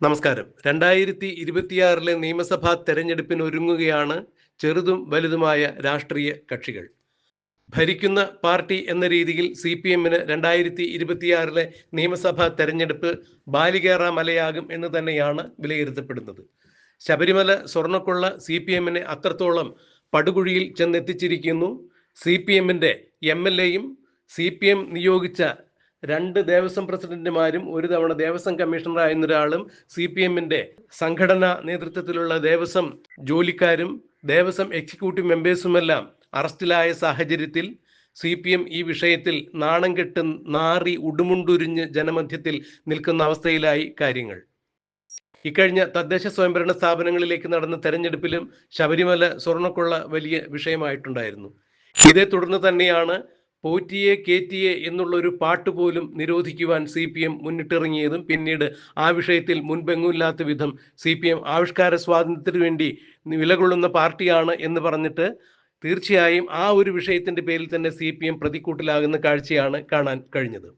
നമസ്കാരം. 2026 നിയമസഭാ തെരഞ്ഞെടുപ്പിന് ഒരുങ്ങുകയാണ് ചെറുതും വലുതുമായ രാഷ്ട്രീയ കക്ഷികൾ. ഭരിക്കുന്ന പാർട്ടി എന്ന രീതിയിൽ CPMന് 2026 നിയമസഭാ തെരഞ്ഞെടുപ്പ് ബാലികേറ മലയാകും എന്ന് തന്നെയാണ് വിലയിരുത്തപ്പെടുന്നത്. ശബരിമല സ്വർണ്ണക്കൊള്ള CPMനെ അത്രത്തോളം പടുകുഴിയിൽ ചെന്നെത്തിച്ചിരിക്കുന്നു. CPMന്റെ MLAയും CPM നിയോഗിച്ച 2 ദേവസ്വം പ്രസിഡന്റുമാരും ഒരു തവണ ദേവസ്വം കമ്മീഷണറായിരുന്ന ഒരാളും CPMന്റെ സംഘടനാ നേതൃത്വത്തിലുള്ള ദേവസ്വം ജോലിക്കാരും ദേവസ്വം എക്സിക്യൂട്ടീവ് മെമ്പേഴ്സുമെല്ലാം അറസ്റ്റിലായ സാഹചര്യത്തിൽ CPM ഈ വിഷയത്തിൽ നാണം കെട്ട് നാറി ഉടുമുണ്ടുരിഞ്ഞ് ജനമധ്യത്തിൽ നിൽക്കുന്ന അവസ്ഥയിലായി കാര്യങ്ങൾ. ഇക്കഴിഞ്ഞ തദ്ദേശ സ്വയംഭരണ സ്ഥാപനങ്ങളിലേക്ക് നടന്ന തെരഞ്ഞെടുപ്പിലും ശബരിമല സ്വർണ്ണക്കൊള്ള വലിയ വിഷയമായിട്ടുണ്ടായിരുന്നു. ഇതേ തുടർന്ന് തന്നെയാണ് പോറ്റിയെ കേറ്റിയെ എന്നുള്ള ഒരു പാട്ട് പോലും നിരോധിക്കുവാൻ CPM മുന്നിട്ടിറങ്ങിയതും പിന്നീട് ആ വിഷയത്തിൽ മുൻപെങ്ങുമില്ലാത്ത വിധം CPM ആവിഷ്കാര സ്വാതന്ത്ര്യത്തിന് വേണ്ടി നിലകൊള്ളുന്ന പാർട്ടിയാണ് എന്ന് പറഞ്ഞിട്ട് തീർച്ചയായും ആ ഒരു വിഷയത്തിന്റെ പേരിൽ തന്നെ CPM പ്രതിക്കൂട്ടിലാകുന്ന കാഴ്ചയാണ് കാണാൻ കഴിഞ്ഞത്.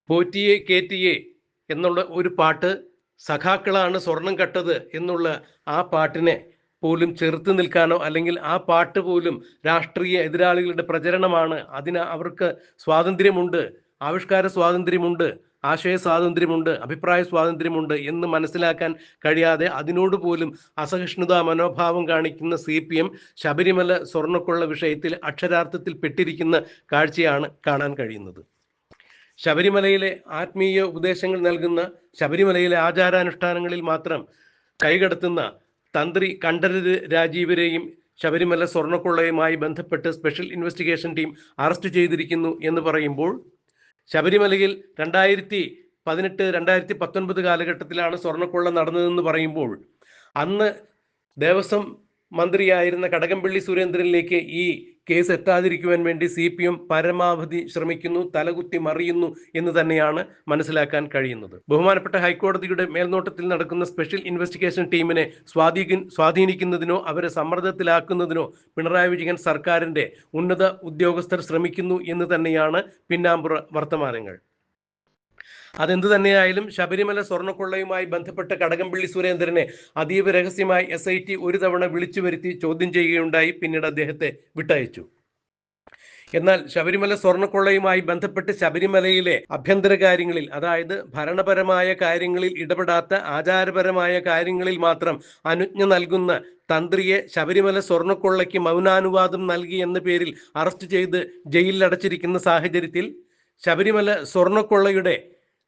പോറ്റിയെ കേറ്റിയെ എന്നുള്ള ഒരു പാട്ട് സഖാക്കളാണ് സ്വർണം കട്ടത് എന്നുള്ള ആ പാട്ടിനെ പോലും ചെറുത്ത് നിൽക്കാനോ അല്ലെങ്കിൽ ആ പാട്ട് പോലും രാഷ്ട്രീയ എതിരാളികളുടെ പ്രചരണമാണ്, അതിന് അവർക്ക് സ്വാതന്ത്ര്യമുണ്ട്, ആവിഷ്കാര സ്വാതന്ത്ര്യമുണ്ട്, ആശയ സ്വാതന്ത്ര്യമുണ്ട്, അഭിപ്രായ സ്വാതന്ത്ര്യമുണ്ട് എന്ന് മനസ്സിലാക്കാൻ കഴിയാതെ അതിനോട് പോലും അസഹിഷ്ണുതാ മനോഭാവം കാണിക്കുന്ന CPM ശബരിമല സ്വർണ്ണക്കൊള്ള വിഷയത്തിൽ അക്ഷരാർത്ഥത്തിൽ പെട്ടിരിക്കുന്ന കാഴ്ചയാണ് കാണാൻ കഴിയുന്നത്. ശബരിമലയിലെ ആത്മീയ ഉപദേശങ്ങൾ നൽകുന്ന, ശബരിമലയിലെ ആചാരാനുഷ്ഠാനങ്ങളിൽ മാത്രം കൈകടത്തുന്ന തന്ത്രി കണ്ഠരര് രാജീവരെയും ശബരിമല സ്വർണ്ണക്കൊള്ളയുമായി ബന്ധപ്പെട്ട് സ്പെഷ്യൽ ഇൻവെസ്റ്റിഗേഷൻ ടീം അറസ്റ്റ് ചെയ്തിരിക്കുന്നു എന്ന് പറയുമ്പോൾ, ശബരിമലയിൽ 2018-2019 കാലഘട്ടത്തിലാണ് സ്വർണ്ണക്കൊള്ള നടന്നതെന്ന് പറയുമ്പോൾ അന്ന് ദേവസ്വം മന്ത്രിയായിരുന്ന കടകംപള്ളി സുരേന്ദ്രനിലേക്ക് ഈ കേസ് എത്താതിരിക്കുവാൻ വേണ്ടി CPM പരമാവധി ശ്രമിക്കുന്നു, തലകുത്തി മറിയുന്നു എന്ന് തന്നെയാണ് മനസ്സിലാക്കാൻ കഴിയുന്നത്. ബഹുമാനപ്പെട്ട ഹൈക്കോടതിയുടെ മേൽനോട്ടത്തിൽ നടക്കുന്ന സ്പെഷ്യൽ ഇൻവെസ്റ്റിഗേഷൻ ടീമിനെ സ്വാധീനിക്കുന്നതിനോ അവരെ സമ്മർദ്ദത്തിലാക്കുന്നതിനോ പിണറായി വിജയൻ സർക്കാരിന്റെ ഉന്നത ഉദ്യോഗസ്ഥർ ശ്രമിക്കുന്നു എന്ന് തന്നെയാണ് പിന്നാമ്പുറ വർത്തമാനങ്ങൾ. അതെന്തു തന്നെയായാലും ശബരിമല സ്വർണ്ണക്കൊള്ളയുമായി ബന്ധപ്പെട്ട കടകംപള്ളി സുരേന്ദ്രനെ അതീവ രഹസ്യമായി SIT ഒരു തവണ വിളിച്ചു വരുത്തി ചോദ്യം ചെയ്യുകയുണ്ടായി. പിന്നീട് അദ്ദേഹത്തെ വിട്ടയച്ചു. എന്നാൽ ശബരിമല സ്വർണ്ണക്കൊള്ളയുമായി ബന്ധപ്പെട്ട് ശബരിമലയിലെ ആഭ്യന്തര കാര്യങ്ങളിൽ, അതായത് ഭരണപരമായ കാര്യങ്ങളിൽ ഇടപെടാത്ത ആചാരപരമായ കാര്യങ്ങളിൽ മാത്രം അനുജ്ഞ നൽകുന്ന തന്ത്രിയെ ശബരിമല സ്വർണ്ണക്കൊള്ളയ്ക്ക് മൗനാനുവാദം നൽകി എന്ന പേരിൽ അറസ്റ്റ് ചെയ്ത് ജയിലിൽ അടച്ചിരിക്കുന്ന സാഹചര്യത്തിൽ ശബരിമല സ്വർണ്ണക്കൊള്ളയുടെ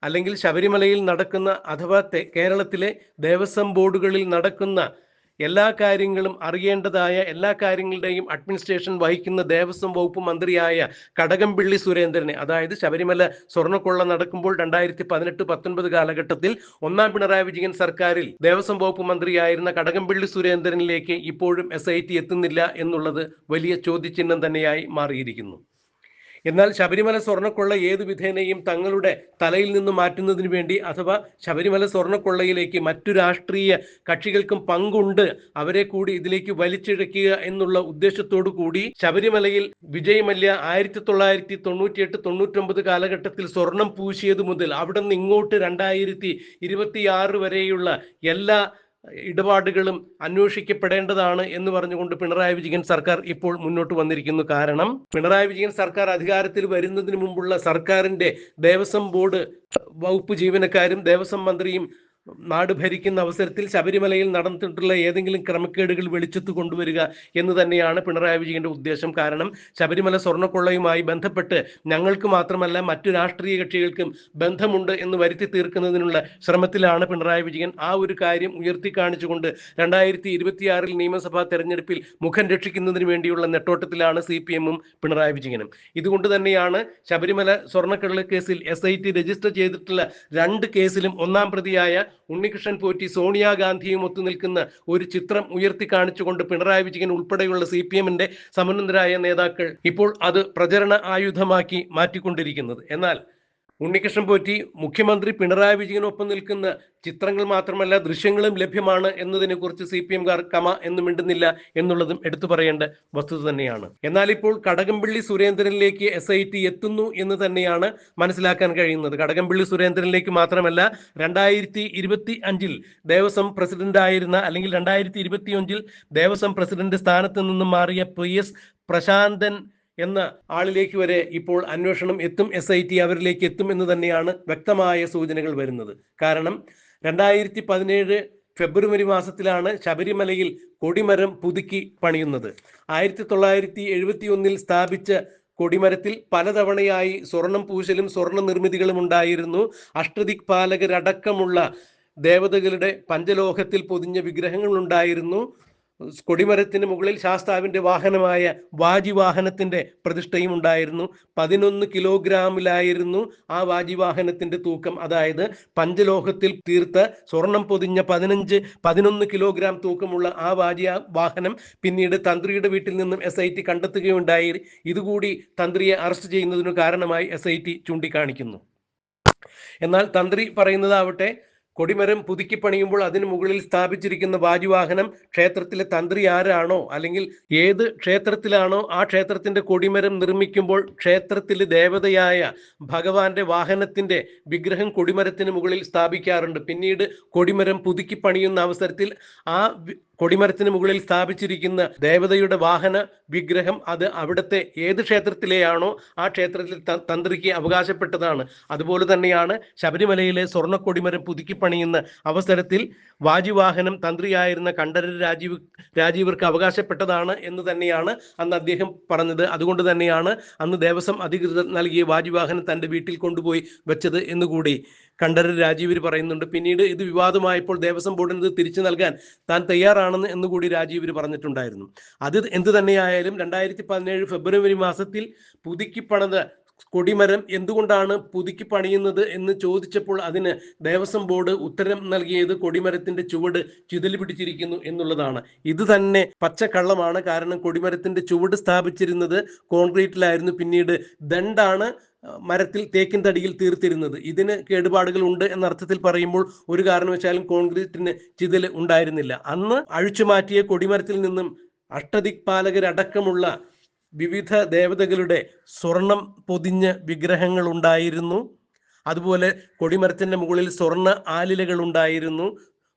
അല്ലെങ്കിൽ ശബരിമലയിൽ നടക്കുന്ന അഥവാ കേരളത്തിലെ ദേവസ്വം ബോർഡുകളിൽ നടക്കുന്ന എല്ലാ കാര്യങ്ങളും അറിയേണ്ടതായ എല്ലാ കാര്യങ്ങളുടെയും അഡ്മിനിസ്ട്രേഷൻ വഹിക്കുന്ന ദേവസ്വം വകുപ്പ് മന്ത്രിയായ കടകംപള്ളി സുരേന്ദ്രനെ, അതായത് ശബരിമല സ്വർണ്ണക്കൊള്ള നടക്കുമ്പോൾ 2018-19 കാലഘട്ടത്തിൽ ഒന്നാം പിണറായി വിജയൻ സർക്കാരിൽ ദേവസ്വം വകുപ്പ് മന്ത്രിയായിരുന്ന കടകംപള്ളി സുരേന്ദ്രനിലേക്ക് ഇപ്പോഴും SIT എത്തുന്നില്ല എന്നുള്ളത് വലിയ ചോദ്യചിഹ്നം തന്നെയായി മാറിയിരിക്കുന്നു. എന്നാൽ ശബരിമല സ്വർണ്ണക്കൊള്ള ഏതു വിധേനയും തങ്ങളുടെ തലയിൽ നിന്ന് മാറ്റുന്നതിന് വേണ്ടി, അഥവാ ശബരിമല സ്വർണ്ണക്കൊള്ളയിലേക്ക് മറ്റു രാഷ്ട്രീയ കക്ഷികൾക്കും പങ്കുണ്ട്, അവരെ കൂടി ഇതിലേക്ക് വലിച്ചിഴക്കുക എന്നുള്ള ഉദ്ദേശത്തോടു കൂടി ശബരിമലയിൽ വിജയ് മല്യ 1998-99 കാലഘട്ടത്തിൽ സ്വർണം പൂശിയത് മുതൽ അവിടെ നിന്ന് ഇങ്ങോട്ട് 2026 വരെയുള്ള എല്ലാ ഇടപാടുകളും അന്വേഷിക്കപ്പെടേണ്ടതാണ് എന്ന് പറഞ്ഞുകൊണ്ട് പിണറായി വിജയൻ സർക്കാർ ഇപ്പോൾ മുന്നോട്ട് വന്നിരിക്കുന്നു. കാരണം പിണറായി വിജയൻ സർക്കാർ അധികാരത്തിൽ വരുന്നതിന് മുമ്പുള്ള സർക്കാരിന്റെ ദേവസ്വം ബോർഡ് വകുപ്പ് ജീവനക്കാരും ദേവസ്വം മന്ത്രിയും നാട് ഭരിക്കുന്ന അവസരത്തിൽ ശബരിമലയിൽ നടന്നിട്ടുള്ള ഏതെങ്കിലും ക്രമക്കേടുകൾ വെളിച്ചത്ത് കൊണ്ടുവരിക എന്ന് തന്നെയാണ് പിണറായി വിജയന്റെ ഉദ്ദേശം. കാരണം ശബരിമല സ്വർണ്ണക്കൊള്ളയുമായി ബന്ധപ്പെട്ട് ഞങ്ങൾക്ക് മാത്രമല്ല മറ്റു രാഷ്ട്രീയ കക്ഷികൾക്കും ബന്ധമുണ്ട് എന്ന് വരുത്തി തീർക്കുന്നതിനുള്ള ശ്രമത്തിലാണ് പിണറായി വിജയൻ. ആ ഒരു കാര്യം ഉയർത്തി കാണിച്ചുകൊണ്ട് 2026 നിയമസഭാ തെരഞ്ഞെടുപ്പിൽ മുഖം രക്ഷിക്കുന്നതിന് വേണ്ടിയുള്ള നെട്ടോട്ടത്തിലാണ് CPMും പിണറായി വിജയനും. ഇതുകൊണ്ട് തന്നെയാണ് ശബരിമല സ്വർണ്ണക്കള്ള കേസിൽ SIT രജിസ്റ്റർ ചെയ്തിട്ടുള്ള 2 കേസിലും ഒന്നാം പ്രതിയായ ഉണ്ണികൃഷ്ണൻ പോറ്റി സോണിയാഗാന്ധിയും ഒത്തുനിൽക്കുന്ന ഒരു ചിത്രം ഉയർത്തി കാണിച്ചുകൊണ്ട് പിണറായി വിജയൻ ഉൾപ്പെടെയുള്ള CPMന്റെ സമന്നതരായ നേതാക്കൾ ഇപ്പോൾ അത് പ്രചരണ ആയുധമാക്കി മാറ്റിക്കൊണ്ടിരിക്കുന്നത്. എന്നാൽ ഉണ്ണികൃഷ്ണൻ പോറ്റി മുഖ്യമന്ത്രി പിണറായി വിജയനൊപ്പം നിൽക്കുന്ന ചിത്രങ്ങൾ മാത്രമല്ല ദൃശ്യങ്ങളും ലഭ്യമാണ് എന്നതിനെക്കുറിച്ച് CPM-കാർ കമ എന്ന് മിണ്ടുന്നില്ല എന്നുള്ളതും എടുത്തു പറയേണ്ട വസ്തുത തന്നെയാണ്. എന്നാൽ ഇപ്പോൾ കടകംപള്ളി സുരേന്ദ്രനിലേക്ക് SIT എത്തുന്നു എന്ന് തന്നെയാണ് മനസ്സിലാക്കാൻ കഴിയുന്നത്. കടകംപള്ളി സുരേന്ദ്രനിലേക്ക് മാത്രമല്ല, 2025-ൽ ദേവസ്വം പ്രസിഡന്റ് ആയിരുന്ന, അല്ലെങ്കിൽ 2025-ൽ ദേവസ്വം പ്രസിഡന്റ് സ്ഥാനത്ത് നിന്നും മാറിയ PS പ്രശാന്തൻ എന്ന ആളിലേക്ക് വരെ ഇപ്പോൾ അന്വേഷണം എത്തും, SIT അവരിലേക്ക് എത്തും എന്ന് തന്നെയാണ് വ്യക്തമായ സൂചനകൾ വരുന്നത്. കാരണം 2017 ഫെബ്രുവരി മാസത്തിലാണ് ശബരിമലയിൽ കൊടിമരം പുതുക്കി പണിയുന്നത്. 1971-ൽ സ്ഥാപിച്ച കൊടിമരത്തിൽ പലതവണയായി സ്വർണം പൂശലും സ്വർണ്ണ നിർമ്മിതികളും ഉണ്ടായിരുന്നു. അഷ്ടദിക്പാലകരടക്കമുള്ള ദേവതകളുടെ പഞ്ചലോഹത്തിൽ പൊതിഞ്ഞ വിഗ്രഹങ്ങൾ ഉണ്ടായിരുന്നു. കൊടിമരത്തിന് മുകളിൽ ശാസ്താവിന്റെ വാഹനമായ വാജിവാഹനത്തിന്റെ പ്രതിഷ്ഠയും ഉണ്ടായിരുന്നു. 11 കിലോഗ്രാമിലായിരുന്നു ആ വാജിവാഹനത്തിന്റെ തൂക്കം. അതായത് പഞ്ചലോഹത്തിൽ തീർത്ത സ്വർണം പൊതിഞ്ഞ 11 കിലോഗ്രാം തൂക്കമുള്ള ആ വാഹനം പിന്നീട് തന്ത്രിയുടെ വീട്ടിൽ നിന്നും SIT കണ്ടെത്തുകയുണ്ടായി. ഇതുകൂടി തന്ത്രിയെ അറസ്റ്റ് ചെയ്യുന്നതിനു കാരണമായി SIT ചൂണ്ടിക്കാണിക്കുന്നു. എന്നാൽ തന്ത്രി പറയുന്നതാവട്ടെ, കൊടിമരം പുതുക്കി പണിയുമ്പോൾ അതിനു മുകളിൽ സ്ഥാപിച്ചിരിക്കുന്ന വാജിവാഹനം ക്ഷേത്രത്തിലെ തന്ത്രി ആരാണോ, അല്ലെങ്കിൽ ഏത് ക്ഷേത്രത്തിലാണോ ആ ക്ഷേത്രത്തിന്റെ കൊടിമരം നിർമ്മിക്കുമ്പോൾ ക്ഷേത്രത്തിലെ ദേവതയായ ഭഗവാന്റെ വാഹനത്തിന്റെ വിഗ്രഹം കൊടിമരത്തിന് മുകളിൽ സ്ഥാപിക്കാറുണ്ട്. പിന്നീട് കൊടിമരം പുതുക്കി പണിയുന്ന അവസരത്തിൽ ആ കൊടിമരത്തിന് മുകളിൽ സ്ഥാപിച്ചിരിക്കുന്ന ദേവതയുടെ വാഹന വിഗ്രഹം അത് അവിടുത്തെ ഏത് ക്ഷേത്രത്തിലെയാണോ ആ ക്ഷേത്രത്തിൽ തന്ത്രിക്ക് അവകാശപ്പെട്ടതാണ്. അതുപോലെ തന്നെയാണ് ശബരിമലയിലെ സ്വർണ്ണ കൊടിമരം പുതുക്കി പണിയുന്ന അവസരത്തിൽ വാജിവാഹനം തന്ത്രിയായിരുന്ന കണ്ഠരര് രാജീവർക്ക് അവകാശപ്പെട്ടതാണ് എന്ന് തന്നെയാണ് അന്ന് അദ്ദേഹം പറഞ്ഞത്. അതുകൊണ്ട് തന്നെയാണ് അന്ന് ദേവസ്വം അധികൃതർ നൽകിയ വാജിവാഹനം തൻ്റെ വീട്ടിൽ കൊണ്ടുപോയി വെച്ചത് എന്നുകൂടി കണ്ഠരര് രാജീവർ പറയുന്നുണ്ട്. പിന്നീട് ഇത് വിവാദമായപ്പോൾ ദേവസ്വം ബോർഡിന് ഇത് തിരിച്ചു നൽകാൻ താൻ തയ്യാറാണെന്ന് എന്നുകൂടി രാജീവർ പറഞ്ഞിട്ടുണ്ടായിരുന്നു. അത് എന്ത് തന്നെയായാലും 2017 ഫെബ്രുവരി മാസത്തിൽ പുതുക്കി പണിത കൊടിമരം എന്തുകൊണ്ടാണ് പുതുക്കി പണിയുന്നത് എന്ന് ചോദിച്ചപ്പോൾ അതിന് ദേവസ്വം ബോർഡ് ഉത്തരം നൽകിയത് കൊടിമരത്തിന്റെ ചുവട് ചിതല് പിടിച്ചിരിക്കുന്നു എന്നുള്ളതാണ്. ഇത് തന്നെ പച്ചക്കള്ളമാണ്. കാരണം കൊടിമരത്തിന്റെ ചുവട് സ്ഥാപിച്ചിരുന്നത് കോൺക്രീറ്റിലായിരുന്നു. പിന്നീട് ദണ്ടാണ് മരത്തിൽ തേക്കിൻ തടിയിൽ തീർത്തിരുന്നത്. ഇതിന് കേടുപാടുകൾ ഉണ്ട് എന്ന അർത്ഥത്തിൽ പറയുമ്പോൾ ഒരു കാരണവശാലും കോൺക്രീറ്റിന് ചിതല് ഉണ്ടായിരുന്നില്ല. അന്ന് അഴിച്ചുമാറ്റിയ കൊടിമരത്തിൽ നിന്നും അഷ്ടദിക്പാലകരടക്കമുള്ള വിവിധ ദേവതകളുടെ സ്വർണം പൊതിഞ്ഞ വിഗ്രഹങ്ങൾ ഉണ്ടായിരുന്നു. അതുപോലെ കൊടിമരത്തിന്റെ മുകളിൽ സ്വർണ്ണ ആലിലകൾ ഉണ്ടായിരുന്നു,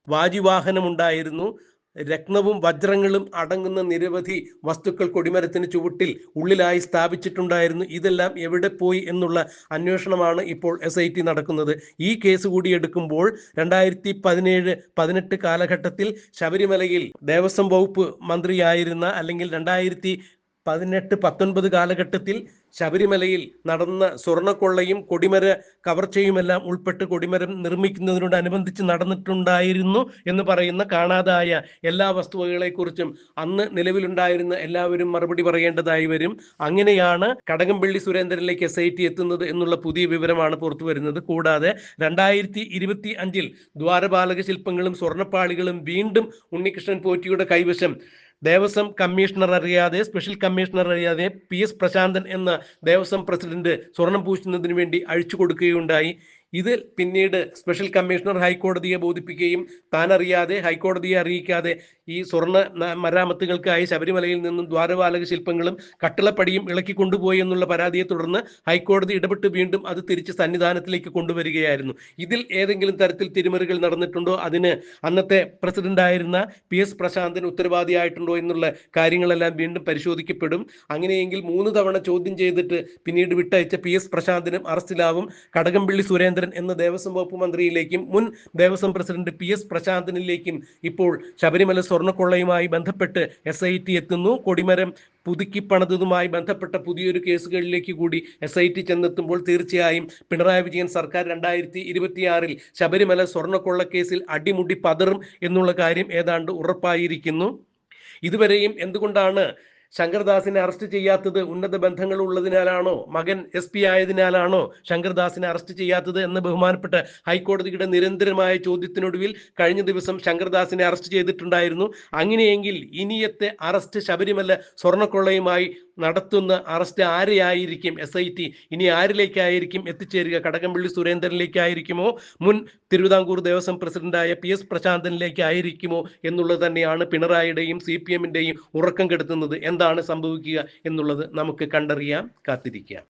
വാജിവാഹനം ഉണ്ടായിരുന്നു, രത്നവും വജ്രങ്ങളും അടങ്ങുന്ന നിരവധി വസ്തുക്കൾ കൊടിമരത്തിന് ചുവട്ടിൽ ഉള്ളിലായി സ്ഥാപിച്ചിട്ടുണ്ടായിരുന്നു. ഇതെല്ലാം എവിടെ പോയി എന്നുള്ള അന്വേഷണമാണ് ഇപ്പോൾ SIT നടക്കുന്നത്. ഈ കേസ് കൂടി എടുക്കുമ്പോൾ 2017-18 കാലഘട്ടത്തിൽ ശബരിമലയിൽ ദേവസ്വം വകുപ്പ് മന്ത്രിയായിരുന്ന, അല്ലെങ്കിൽ 2018-19 കാലഘട്ടത്തിൽ ശബരിമലയിൽ നടന്ന സ്വർണ്ണക്കൊള്ളയും കൊടിമര കവർച്ചയുമെല്ലാം ഉൾപ്പെട്ട് കൊടിമരം നിർമ്മിക്കുന്നതിനോടനുബന്ധിച്ച് നടന്നിട്ടുണ്ടായിരുന്നു എന്ന് പറയുന്ന കാണാതായ എല്ലാ വസ്തുവകളെക്കുറിച്ചും അന്ന് നിലവിലുണ്ടായിരുന്ന എല്ലാവരും മറുപടി പറയേണ്ടതായി വരും. അങ്ങനെയാണ് കടകംപള്ളി സുരേന്ദ്രനിലേക്ക് SIT എത്തുന്നത് എന്നുള്ള പുതിയ വിവരമാണ് പുറത്തു വരുന്നത്. കൂടാതെ 2025-ൽ ദ്വാരപാലക ശില്പങ്ങളും സ്വർണ്ണപ്പാളികളും വീണ്ടും ഉണ്ണികൃഷ്ണൻ പോറ്റിയുടെ കൈവശം ദേവസ്വം കമ്മീഷണർ അറിയാതെ, സ്പെഷ്യൽ കമ്മീഷണർ അറിയാതെ PS പ്രശാന്തൻ എന്ന ദേവസ്വം പ്രസിഡന്റ് സ്വർണം പൂശുന്നതിന് വേണ്ടി അഴിച്ചു കൊടുക്കുകയുണ്ടായി. ഇത് പിന്നീട് സ്പെഷ്യൽ കമ്മീഷണർ ഹൈക്കോടതിയെ ബോധിപ്പിക്കുകയും താൻ അറിയാതെ ഹൈക്കോടതിയെ അറിയിക്കാതെ ഈ സ്വർണ്ണ മരാമത്തുകൾക്കായി ശബരിമലയിൽ നിന്നും ദ്വാരപാലക ശില്പങ്ങളും കട്ടിളപ്പടിയും ഇളക്കി കൊണ്ടുപോയി എന്നുള്ള പരാതിയെ തുടർന്ന് ഹൈക്കോടതി ഇടപെട്ട് വീണ്ടും അത് തിരിച്ച് സന്നിധാനത്തിലേക്ക് കൊണ്ടുവരികയായിരുന്നു. ഇതിൽ ഏതെങ്കിലും തരത്തിൽ തിരിമറികൾ നടന്നിട്ടുണ്ടോ, അതിന് അന്നത്തെ പ്രസിഡന്റായിരുന്ന PS പ്രശാന്തൻ ഉത്തരവാദിയായിട്ടുണ്ടോ എന്നുള്ള കാര്യങ്ങളെല്ലാം വീണ്ടും പരിശോധിക്കപ്പെടും. അങ്ങനെയെങ്കിൽ 3 തവണ ചോദ്യം ചെയ്തിട്ട് പിന്നീട് വിട്ടയച്ച PS പ്രശാന്തനും അറസ്റ്റിലാവും. കടകംപള്ളി സുരേന്ദ്രൻ എന്ന ദേവസ്വം വകുപ്പ് മന്ത്രിയിലേക്കും മുൻ ദേവസ്വം പ്രസിഡന്റ് PS പ്രശാന്തനിലേക്കും ഇപ്പോൾ ശബരിമല സ്വർണ്ണക്കൊള്ളയുമായി ബന്ധപ്പെട്ട് SIT എത്തുന്നു. കൊടിമരം പുതുക്കി പണിതതുമായി ബന്ധപ്പെട്ട പുതിയൊരു കേസുകളിലേക്ക് കൂടി SIT ചെന്നെത്തുമ്പോൾ തീർച്ചയായും പിണറായി വിജയൻ സർക്കാർ 2026-ൽ ശബരിമല സ്വർണ്ണക്കൊള്ള കേസിൽ അടിമുടി പതറും എന്നുള്ള കാര്യം ഏതാണ്ട് ഉറപ്പായിരിക്കുന്നു. ഇതുവരെയും എന്തുകൊണ്ടാണ് ശങ്കർദാസിനെ അറസ്റ്റ് ചെയ്യാത്തത്? ഉന്നത ബന്ധങ്ങൾ ഉള്ളതിനാലാണോ, മകൻ SP ആയതിനാലാണോ ശങ്കർദാസിനെ അറസ്റ്റ് ചെയ്യാത്തത് എന്ന് ബഹുമാനപ്പെട്ട ഹൈക്കോടതിയുടെ നിരന്തരമായ ചോദ്യത്തിനൊടുവിൽ കഴിഞ്ഞ ദിവസം ശങ്കർദാസിനെ അറസ്റ്റ് ചെയ്തിട്ടുണ്ടായിരുന്നു. അങ്ങനെയെങ്കിൽ ഇനിയത്തെ അറസ്റ്റ് ശബരിമല സ്വർണ്ണക്കൊള്ളയുമായി നടത്തുന്ന അറസ്റ്റ് ആരെയായിരിക്കും? SIT ഇനി ആരിലേക്കായിരിക്കും എത്തിച്ചേരുക? കടകംപള്ളി സുരേന്ദ്രനിലേക്കായിരിക്കുമോ? മുൻ തിരുവിതാംകൂർ ദേവസ്വം പ്രസിഡന്റായ PS പ്രശാന്തനിലേക്കായിരിക്കുമോ എന്നുള്ളത് തന്നെയാണ് പിണറായിയുടെയും CPM-ന്റെയും ഉറക്കം കെടുത്തുന്നത്. എന്താണ് സംഭവിക്കുക എന്നുള്ളത് നമുക്ക് കണ്ടറിയാം, കാത്തിരിക്കാം.